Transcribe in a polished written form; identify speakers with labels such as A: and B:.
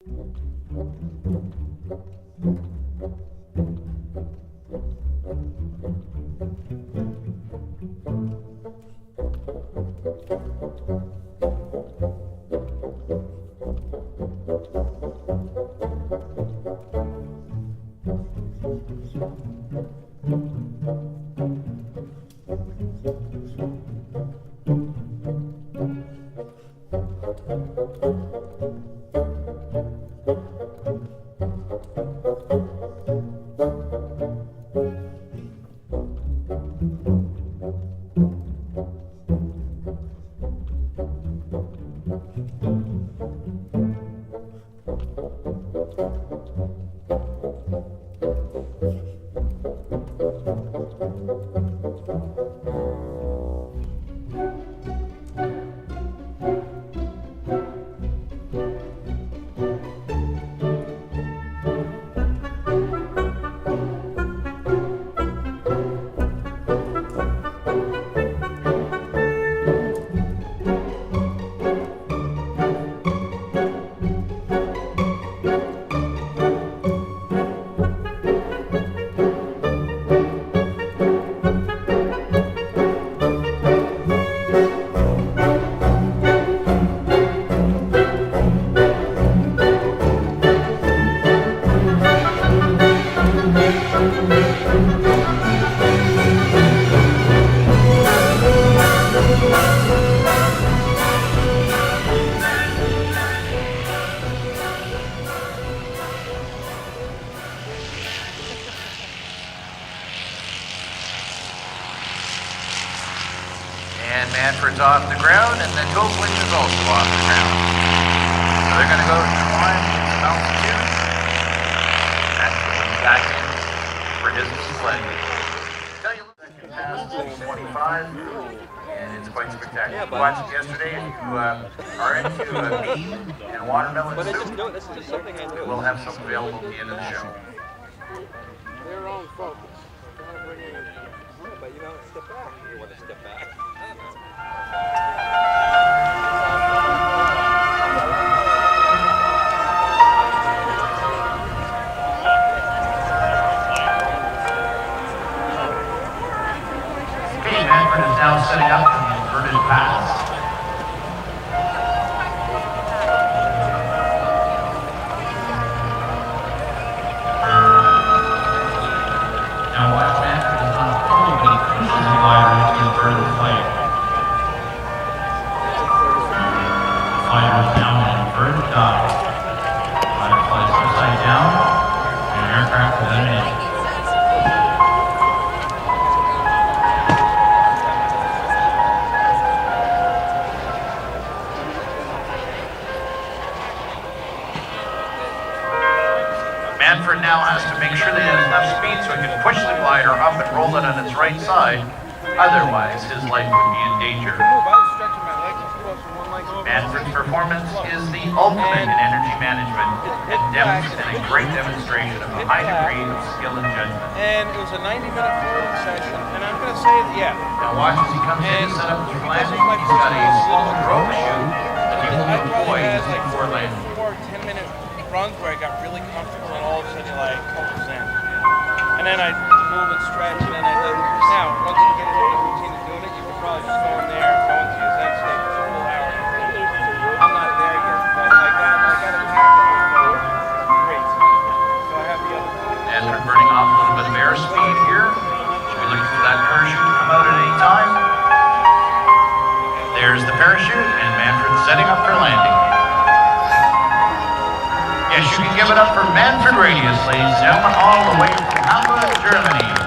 A: And Manfred's off the ground, and the Tope Winch is also off the ground. So they're going to go climb into altitude. That's going back in for his display. Tell you, second pass is 25, and it's quite spectacular. We watched it yesterday. If you are into bean and watermelon soup, we'll have some available at the end of the show.
B: They're on focus. But you don't step back. You want to step back.
A: Okay, Manfred is now setting up for the inverted pass. Now watch Manfred is on a full beat, pushes the glider into the inverted flight. Glider is now in an inverted dive. Glider flies upside down, and aircraft will then end. Manfred now has to make sure that he has enough speed so he can push the glider up and roll it on its right side. Otherwise, his life would be in danger. Manfred's performance is the ultimate in energy management and a great demonstration of a high degree of skill and judgment.
B: And it was a 90-minute floating session, and I'm going to say that, yeah.
A: Now watch as he comes in to set up his landing. He's got a slow rope chute that he will deploy just before landing.
B: 4 10-minute runs where I got really comfortable, and all of a sudden you're like, zen. And then I move and stretch, and then I did. Now, once you get into the routine of doing it, you can probably just go in there, go into your zen state for a full hour. I'm not there yet, but I got a pack of great. So I have the other one.
A: And we're burning off a little bit of airspeed here. Should be looking for that parachute to come out at any time. There's the parachute, and Manfred's setting up for landing. Yes, you can give it up for Manfred Radius, ladies and gentlemen, all the way from Hamburg, Germany.